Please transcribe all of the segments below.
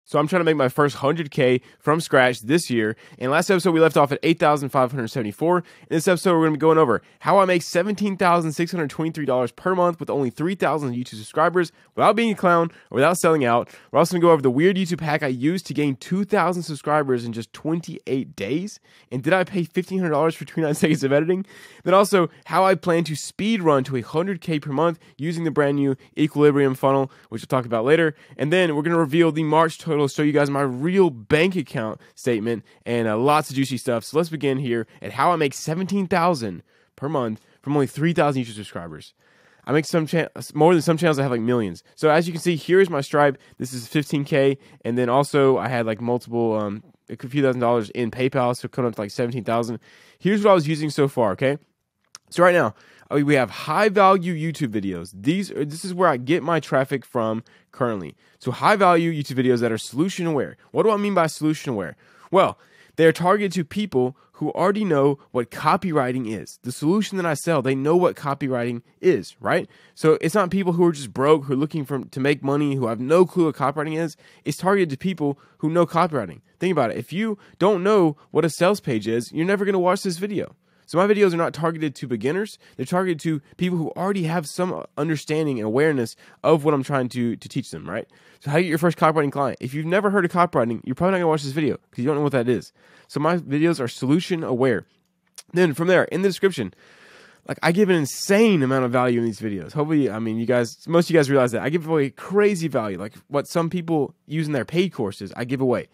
So I'm trying to make my first 100K from scratch this year. And last episode, we left off at $8,574. In this episode, we're going to be going over how I make $17,623 per month with only 3,000 YouTube subscribers without being a clown or without selling out. We're also going to go over the weird YouTube hack I used to gain 2,000 subscribers in just 28 days. And did I pay $1,500 for 29 seconds of editing? Then also how I plan to speed run to 100K per month using the brand new Equilibrium funnel, which we'll talk about later. And then we're going to reveal the March total, show you guys my real bank account statement, and lots of juicy stuff. So let's begin here at how I make $17,000 per month from only 3,000 YouTube subscribers. I make more than some channels that have like millions. So as you can see, here is my Stripe. This is 15K, and then also I had like multiple a few $1,000s in PayPal, so coming up to like 17,000. Here's what I was using so far. Okay, so right now we have high value YouTube videos. This is where I get my traffic from currently. So high value YouTube videos that are solution aware. What do I mean by solution aware? Well, they are targeted to people who already know what copywriting is. The solution that I sell, they know what copywriting is, right? So it's not people who are just broke, who are looking to make money, who have no clue what copywriting is. It's targeted to people who know copywriting. Think about it. If you don't know what a sales page is, you're never going to watch this video. So my videos are not targeted to beginners. They're targeted to people who already have some understanding and awareness of what I'm trying to teach them, right? So how you get your first copywriting client? If you've never heard of copywriting, you're probably not going to watch this video because you don't know what that is. So my videos are solution aware. Then from there, in the description, like I give an insane amount of value in these videos. Hopefully, I mean, most of you guys realize that. I give away crazy value, like what some people use in their paid courses, I give away.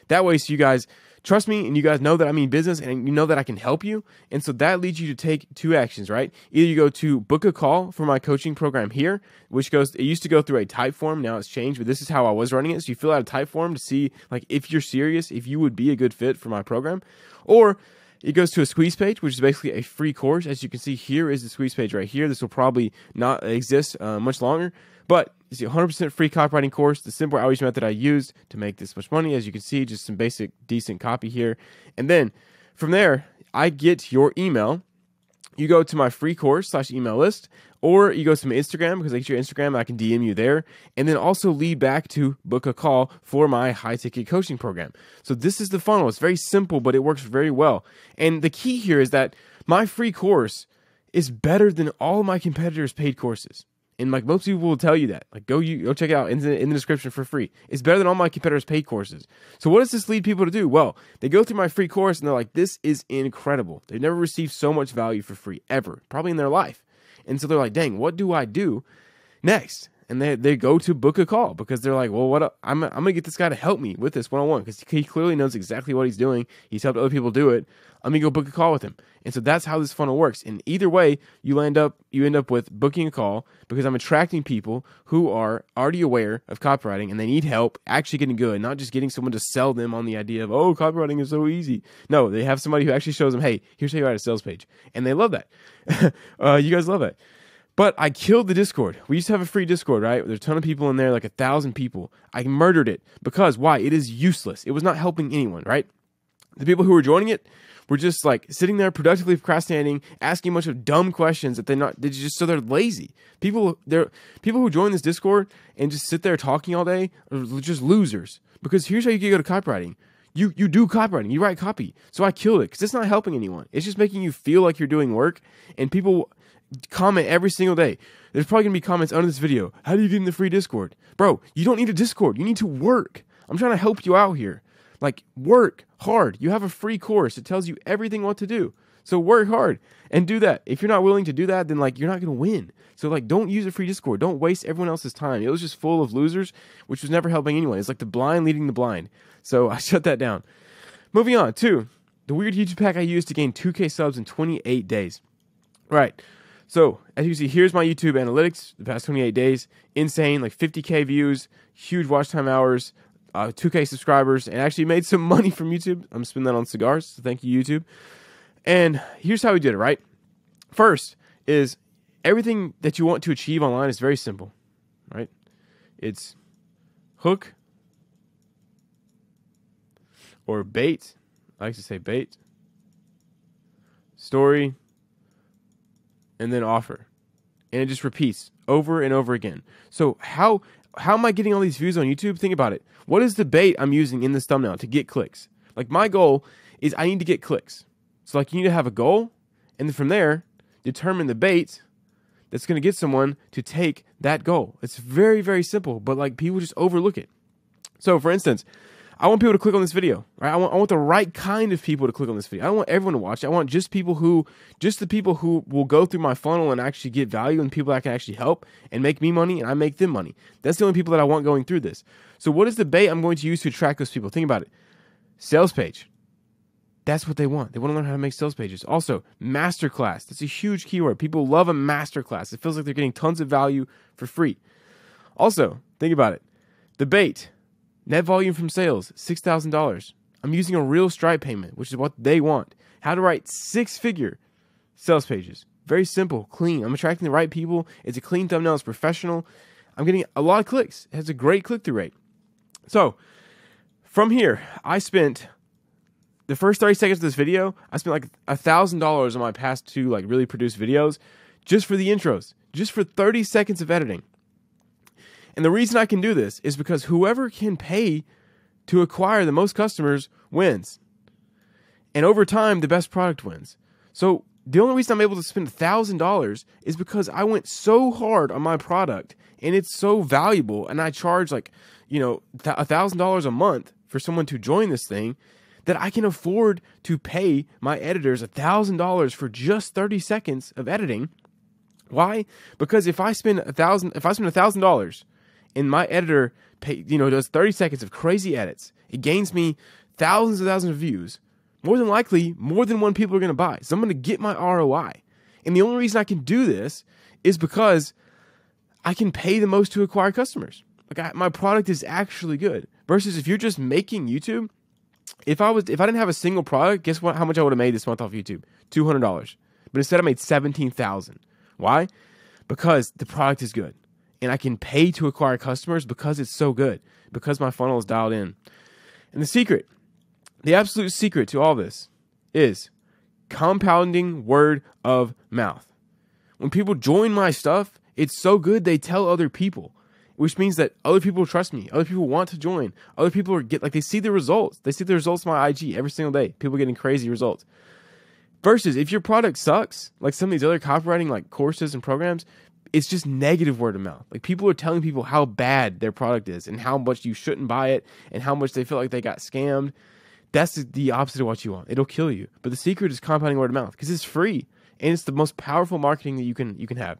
That way, so you guys trust me, and you guys know that I mean business, and you know that I can help you. And so that leads you to take two actions, right? Either you go to book a call for my coaching program here, it used to go through a type form. Now it's changed, but this is how I was running it. So you fill out a type form to see like if you're serious, if you would be a good fit for my program. Or it goes to a squeeze page, which is basically a free course. As you can see, here is the squeeze page right here. This will probably not exist much longer, but it's a 100% free copywriting course, the simple outreach method I used to make this much money. As you can see, just some basic, decent copy here. And then from there, I get your email. You go to my free course / email list, or you go to my Instagram because I get your Instagram. I can DM you there. And then also lead back to book a call for my high ticket coaching program. So this is the funnel. It's very simple, but it works very well. And the key here is that my free course is better than all of my competitors' paid courses. And like most people will tell you that. Like go check it out in the description for free. It's better than all my competitors' paid courses. So what does this lead people to do? Well, they go through my free course and they're like, this is incredible. They've never received so much value for free ever, probably in their life. And so they're like, dang, what do I do next? And they go to book a call because they're like, well, I'm going to get this guy to help me with this one-on-one because he clearly knows exactly what he's doing. He's helped other people do it. I'm going to go book a call with him. And so that's how this funnel works. And either way, you end up with booking a call because I'm attracting people who are already aware of copywriting and they need help actually getting good, not just getting someone to sell them on the idea of, oh, copywriting is so easy. No, they have somebody who actually shows them, hey, here's how you write a sales page. And they love that. You guys love that. But I killed the Discord. We used to have a free Discord, right? There's a ton of people in there, like 1,000 people. I murdered it because why? It is useless. It was not helping anyone, right? The people who were joining it were just like sitting there productively procrastinating, asking a bunch of dumb questions that they're lazy. People who join this Discord and just sit there talking all day are just losers. Because here's how you can go to copywriting. You do copywriting. You write copy. So I killed it because it's not helping anyone. It's just making you feel like you're doing work, and people comment every single day. There's probably going to be comments under this video. How do you get in the free Discord? Bro, you don't need a Discord. You need to work. I'm trying to help you out here. Like, work hard. You have a free course. It tells you everything what to do. So work hard and do that. If you're not willing to do that, then like you're not going to win. So like don't use a free Discord. Don't waste everyone else's time. It was just full of losers, which was never helping anyone. It's like the blind leading the blind. So I shut that down. Moving on to the weird YouTube hack I used to gain 2K subs in 28 days. Right. So, as you can see, here's my YouTube analytics the past 28 days. Insane, like 50K views, huge watch time hours, 2K subscribers, and actually made some money from YouTube. I'm spending that on cigars, so thank you, YouTube. And here's how we did it, right? First is everything that you want to achieve online is very simple, right? It's hook or bait. I like to say bait. Story. And then offer. And it just repeats over and over again. So how how am I getting all these views on YouTube? Think about it. What is the bait I'm using in this thumbnail to get clicks? Like, my goal is I need to get clicks. So like, you need to have a goal, and then from there, determine the bait that's going to get someone to take that goal. It's very, very simple, but like, people just overlook it. So for instance, I want people to click on this video, right? I want the right kind of people to click on this video. I don't want everyone to watch it. I want just the people who will go through my funnel and actually get value, and people that can actually help and make me money and I make them money. That's the only people that I want going through this. So what is the bait I'm going to use to attract those people? Think about it. Sales page. That's what they want. They want to learn how to make sales pages. Also, masterclass. That's a huge keyword. People love a masterclass. It feels like they're getting tons of value for free. Also, think about it. The bait. Net volume from sales, $6,000. I'm using a real Stripe payment, which is what they want. How to write 6-figure sales pages. Very simple, clean. I'm attracting the right people. It's a clean thumbnail. It's professional. I'm getting a lot of clicks. It has a great click-through rate. So, from here, I spent the first 30 seconds of this video, I spent like $1,000 on my past 2 like really produced videos just for the intros, just for 30 seconds of editing. And the reason I can do this is because whoever can pay to acquire the most customers wins. And over time, the best product wins. So the only reason I'm able to spend $1,000 is because I went so hard on my product and it's so valuable, and I charge like, $1,000 a month for someone to join this thing, that I can afford to pay my editors $1,000 for just 30 seconds of editing. Why? Because if I spend $1,000 and my editor does 30 seconds of crazy edits, it gains me thousands and thousands of views. More than likely, more than one people are going to buy. So I'm going to get my ROI. And the only reason I can do this is because I can pay the most to acquire customers. Like, my product is actually good. Versus if you're just making YouTube, if I didn't have a single product, guess what? How much I would have made this month off YouTube? $200. But instead I made $17,000. Why? Because the product is good. And I can pay to acquire customers because it's so good, because my funnel is dialed in. And the absolute secret to all this is compounding word of mouth. When people join my stuff, it's so good they tell other people, which means that other people trust me. Other people want to join. Other people they see the results. They see the results on my IG every single day. People getting crazy results. Versus if your product sucks, like some of these other copywriting like courses and programs, it's just negative word of mouth. Like, people are telling people how bad their product is and how much you shouldn't buy it and how much they feel like they got scammed. That's the opposite of what you want. It'll kill you. But the secret is compounding word of mouth, because it's free and it's the most powerful marketing that you can have.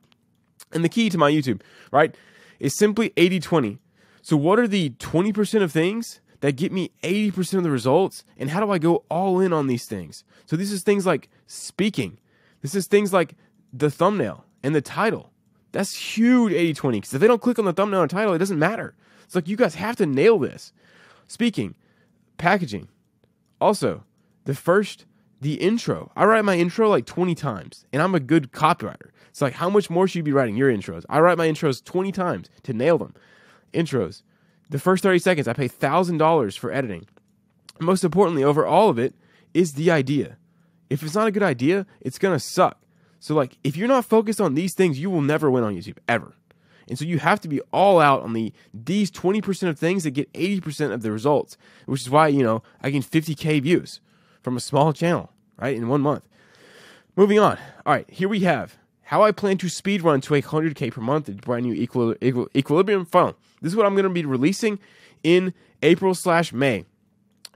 And the key to my YouTube, right, is simply 80-20. So what are the 20% of things that get me 80% of the results, and how do I go all in on these things? So this is things like speaking. This is things like the thumbnail and the title. That's huge 80-20, because if they don't click on the thumbnail and title, it doesn't matter. It's like, you guys have to nail this. Speaking, packaging. Also, the intro. I write my intro like 20 times, and I'm a good copywriter. It's like, how much more should you be writing your intros? I write my intros 20 times to nail them. Intros. The first 30 seconds, I pay $1,000 for editing. And most importantly, over all of it, is the idea. If it's not a good idea, it's going to suck. So like, if you're not focused on these things, you will never win on YouTube, ever. And so you have to be all out on these 20% of things that get 80% of the results, which is why, I gained 50K views from a small channel, right, in 1 month. Moving on. All right, here we have how I plan to speed run to 100K per month, a brand new Equilibrium funnel. This is what I'm going to be releasing in April/May.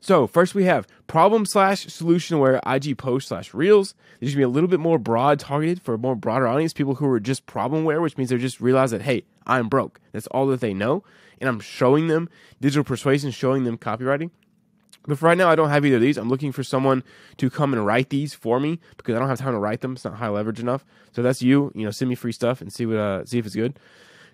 So first we have problem/solution-aware IG post/reels. These should be a little bit more broad targeted for a more broader audience, people who are just problem-aware, which means they just realize that, hey, I'm broke. That's all that they know. And I'm showing them digital persuasion, showing them copywriting. But for right now, I don't have either of these. I'm looking for someone to come and write these for me, because I don't have time to write them. It's not high leverage enough. So that's you. Send me free stuff and see if it's good.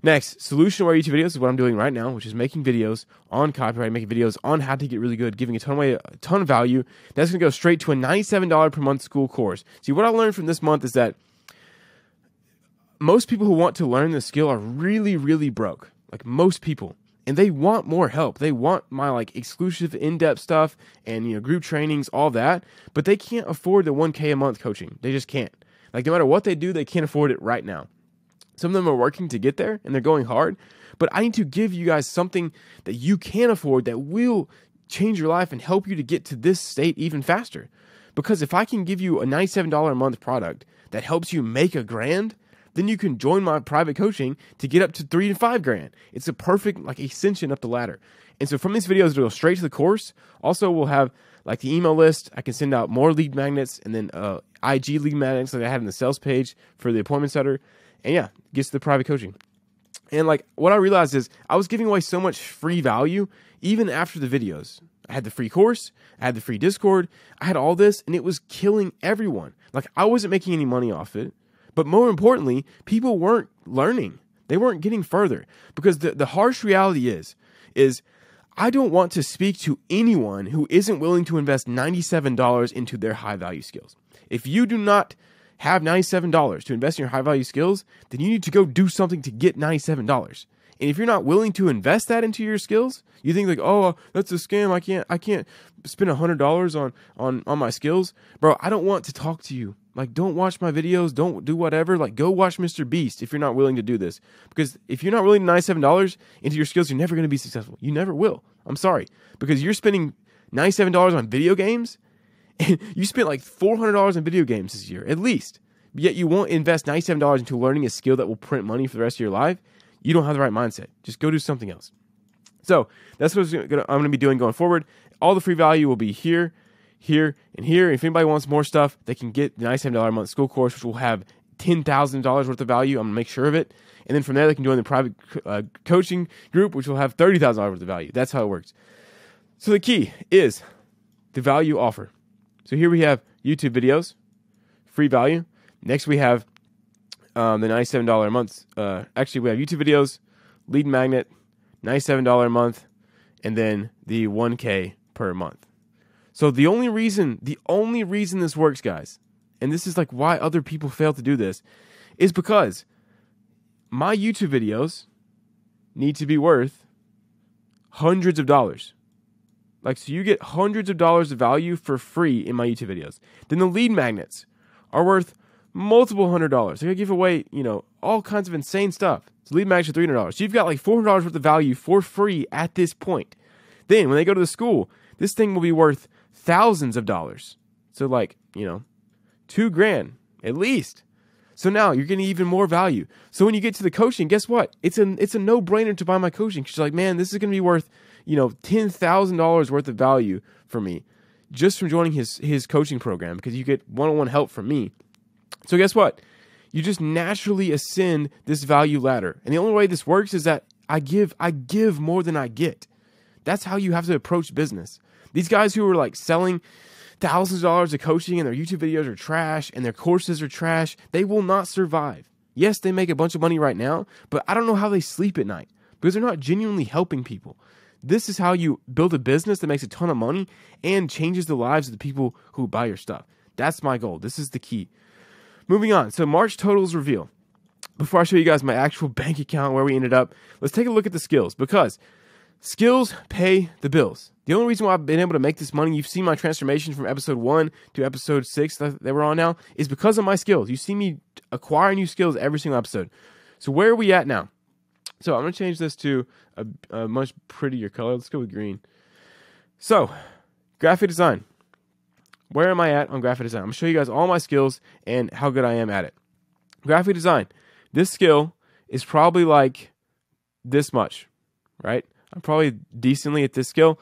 Next, solution-aware YouTube videos is what I'm doing right now, which is making videos on copyright, making videos on how to get really good, giving a ton of value. That's going to go straight to a $97 per month school course. See, what I learned from this month is that most people who want to learn this skill are really, really broke. Like, most people. And they want more help. They want my exclusive in-depth stuff and group trainings, all that. But they can't afford the $1K a month coaching. They just can't. No matter what they do, they can't afford it right now. Some of them are working to get there and they're going hard, but I need to give you guys something that you can afford that will change your life and help you to get to this state even faster. Because if I can give you a $97 a month product that helps you make $1,000, then you can join my private coaching to get up to $3,000 to $5,000. It's a perfect ascension up the ladder. And so from these videos, it'll go straight to the course. Also, we'll have the email list. I can send out more lead magnets and then IG lead magnets like I had in the sales page for the appointment setter. And yeah, gets to the private coaching. And what I realized is I was giving away so much free value even after the videos. I had the free course, I had the free Discord, I had all this, and it was killing everyone. I wasn't making any money off it, but more importantly, people weren't learning. They weren't getting further because the harsh reality is I don't want to speak to anyone who isn't willing to invest $97 into their high value skills. If you do not have $97 to invest in your high value skills, then you need to go do something to get $97. And if you're not willing to invest that into your skills, you think oh, that's a scam. I can't spend $100 on my skills. Bro, I don't want to talk to you. Don't watch my videos. Don't do whatever. Go watch Mr. Beast if you're not willing to do this. Because if you're not willing to $97 into your skills, you're never going to be successful. You never will. I'm sorry. Because you're spending $97 on video games, and you spent $400 on video games this year, at least. Yet you won't invest $97 into learning a skill that will print money for the rest of your life. You don't have the right mindset. Just go do something else. So that's what I'm going to be doing going forward. All the free value will be here, here, and here. If anybody wants more stuff, they can get the $97 a month school course, which will have $10,000 worth of value. I'm going to make sure of it. And then from there, they can join the private coaching group, which will have $30,000 worth of value. That's how it works. So the key is the value offer. So here we have YouTube videos, free value. Next, we have the $97 a month. Actually, we have YouTube videos, lead magnet, $97 a month, and then the $1,000 per month. So the only reason this works, guys, and this is why other people fail to do this, is because my YouTube videos need to be worth hundreds of dollars. So you get hundreds of dollars of value for free in my YouTube videos. Then the lead magnets are worth multiple $100s. They're going to give away, all kinds of insane stuff. So lead magnets are $300. So you've got $400 worth of value for free at this point. Then when they go to the school, this thing will be worth thousands of dollars. So $2,000 at least. So now you're getting even more value. So when you get to the coaching, guess what? It's a no-brainer to buy my coaching. Because you're man, this is going to be worth, $10,000 worth of value for me just from joining his coaching program because you get one-on-one help from me. So guess what? You just naturally ascend this value ladder. And the only way this works is that I give more than I get. That's how you have to approach business. These guys who are selling thousands of dollars of coaching and their YouTube videos are trash and their courses are trash, they will not survive. Yes, they make a bunch of money right now, but I don't know how they sleep at night because they're not genuinely helping people. This is how you build a business that makes a ton of money and changes the lives of the people who buy your stuff. That's my goal. This is the key. Moving on. So March totals reveal. Before I show you guys my actual bank account where we ended up, let's take a look at the skills because skills pay the bills. The only reason why I've been able to make this money, you've seen my transformation from episode 1 to episode 6 that we're on now, is because of my skills. You see me acquire new skills every single episode. So where are we at now? So I'm going to change this to a much prettier color. Let's go with green. So graphic design. Where am I at on graphic design? I'm going to show you guys all my skills and how good I am at it. Graphic design. This skill is probably this much, right? I'm probably decently at this skill.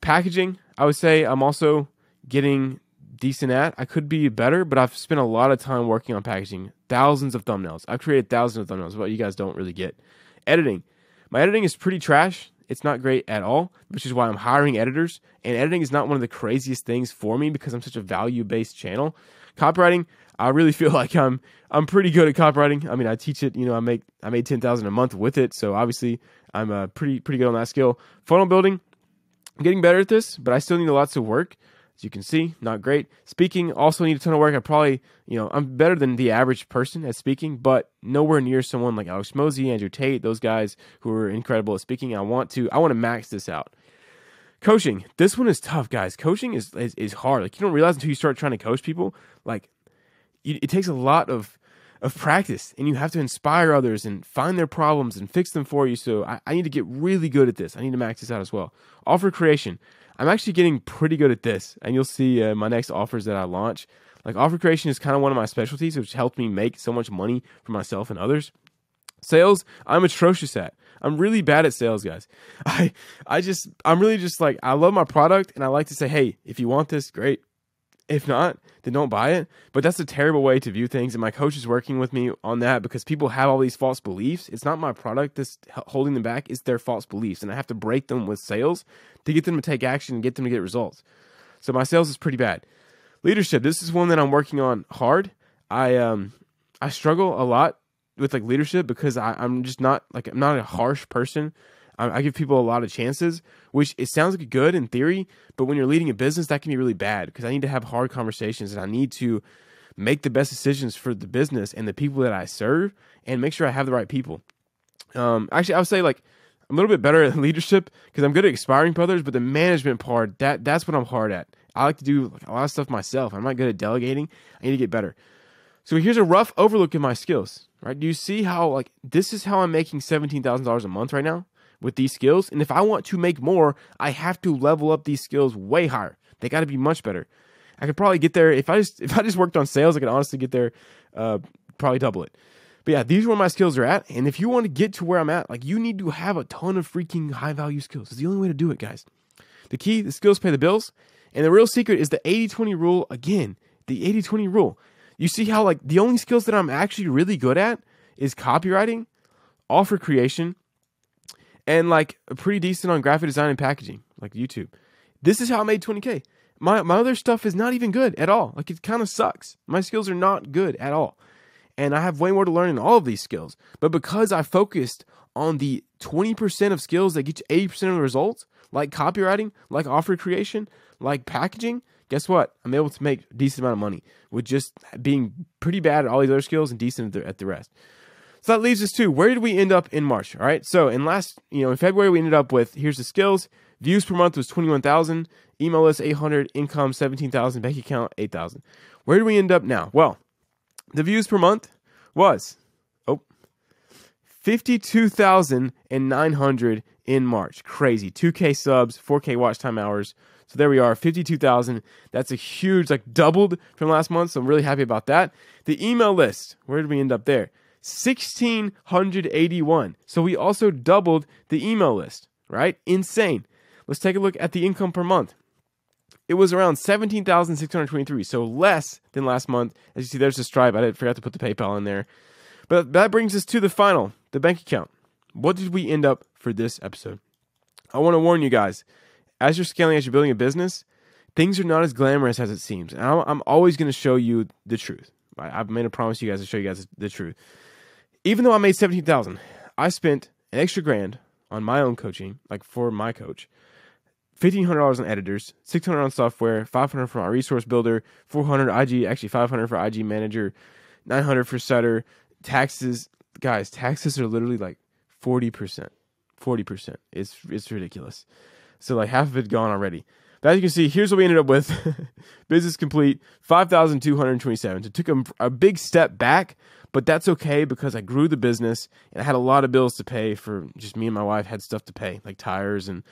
Packaging, I would say I'm also getting decent at. I could be better, but I've spent a lot of time working on packaging. Thousands of thumbnails. I've created thousands of thumbnails, what you guys don't really get. Editing. My editing is pretty trash. It's not great at all, which is why I'm hiring editors. And editing is not one of the craziest things for me because I'm such a value-based channel. Copywriting, I really feel like I'm pretty good at copywriting. I mean, I teach it. I made $10,000 a month with it, so obviously I'm pretty good on that skill. Funnel building, I'm getting better at this, but I still need lots of work. As you can see, not great. Speaking, also need a ton of work. I probably, I'm better than the average person at speaking, but nowhere near someone like Alex Mosey, Andrew Tate, those guys who are incredible at speaking. I want to max this out. Coaching, this one is tough, guys. Coaching is hard. You don't realize until you start trying to coach people. It takes a lot of of practice, and you have to inspire others and find their problems and fix them for you. So I need to get really good at this. I need to max this out as well. Offer creation. I'm actually getting pretty good at this, and you'll see my next offers that I launch. Like, offer creation is kind of one of my specialties, which helped me make so much money for myself and others. Sales, I'm atrocious at. I'm really bad at sales, guys. I'm really just like, I love my product, and I like to say, hey, if you want this, great. If not, then don't buy it. But that's a terrible way to view things. And my coach is working with me on that because people have all these false beliefs. It's not my product that's holding them back. It's their false beliefs. And I have to break them with sales to get them to take action and get them to get results. So my sales is pretty bad. Leadership. This is one that I'm working on hard. I struggle a lot with like leadership because I'm just not like, I'm not a harsh person. I give people a lot of chances, which it sounds like good in theory, but when you're leading a business, that can be really bad because I need to have hard conversations and I need to make the best decisions for the business and the people that I serve and make sure I have the right people. Actually, I would say like I'm a little bit better at leadership because I'm good at inspiring others, but the management part, that's what I'm hard at. I like to do like a lot of stuff myself. I'm not good at delegating. I need to get better. So here's a rough overlook of my skills, right? Do you see how like this is how I'm making $17,000 a month right now? With these skills, and if I want to make more, I have to level up these skills way higher. They got to be much better. I could probably get there if I just worked on sales. I could honestly get there, probably double it. But yeah, these are where my skills are at. And if you want to get to where I'm at, like you need to have a ton of freaking high value skills. It's the only way to do it, guys. The key, the skills pay the bills, and the real secret is the 80-20 rule. Again, the 80-20 rule. You see how like the only skills that I'm actually really good at is copywriting, offer creation, and like pretty decent on graphic design and packaging, like YouTube. This is how I made 20K. My other stuff is not even good at all. Like it kind of sucks. My skills are not good at all. And I have way more to learn in all of these skills. But because I focused on the 20% of skills that get you 80% of the results, like copywriting, like offer creation, like packaging, guess what? I'm able to make a decent amount of money with just being pretty bad at all these other skills and decent at the rest. So that leaves us to where did we end up in March? All right. So in February, we ended up with, here's the skills. Views per month was 21,000. Email list 800. Income 17,000. Bank account 8,000. Where do we end up now? Well, the views per month was 52,900 in March. Crazy. 2K subs, 4K watch time hours. So there we are, 52,000. That's a huge, like doubled from last month. So I'm really happy about that. The email list, where did we end up there? 1,681. So we also doubled the email list, right? Insane. Let's take a look at the income per month. It was around 17,623, so less than last month. As you see, there's the Stripe. I forgot to put the PayPal in there. But that brings us to the final, the bank account. What did we end up for this episode? I want to warn you guys, as you're scaling, as you're building a business, things are not as glamorous as it seems. And I'm always going to show you the truth. I've made a promise to you guys to show you guys the truth. Even though I made $17,000, I spent an extra $1,000 on my own coaching, like for my coach, $1,500 on editors, $600 on software, $500 for my resource builder, $400 IG, actually $500 for IG manager, $900 for setter, taxes. Guys, taxes are literally like 40%. 40%. It's ridiculous. So like half of it gone already. But as you can see, here's what we ended up with. Business complete, 5,227. So it took a big step back, but that's okay because I grew the business and I had a lot of bills to pay for just me and my wife had stuff to pay, like tires and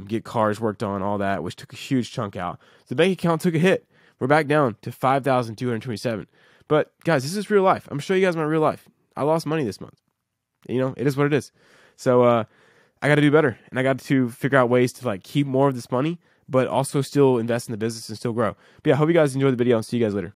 get cars worked on, all that, which took a huge chunk out. The bank account took a hit. We're back down to 5,227. But guys, this is real life. I'm going to show you guys my real life. I lost money this month. You know, it is what it is. So I got to do better, and I got to figure out ways to like keep more of this money, but also still invest in the business and still grow. But yeah, I hope you guys enjoyed the video. I'll see you guys later.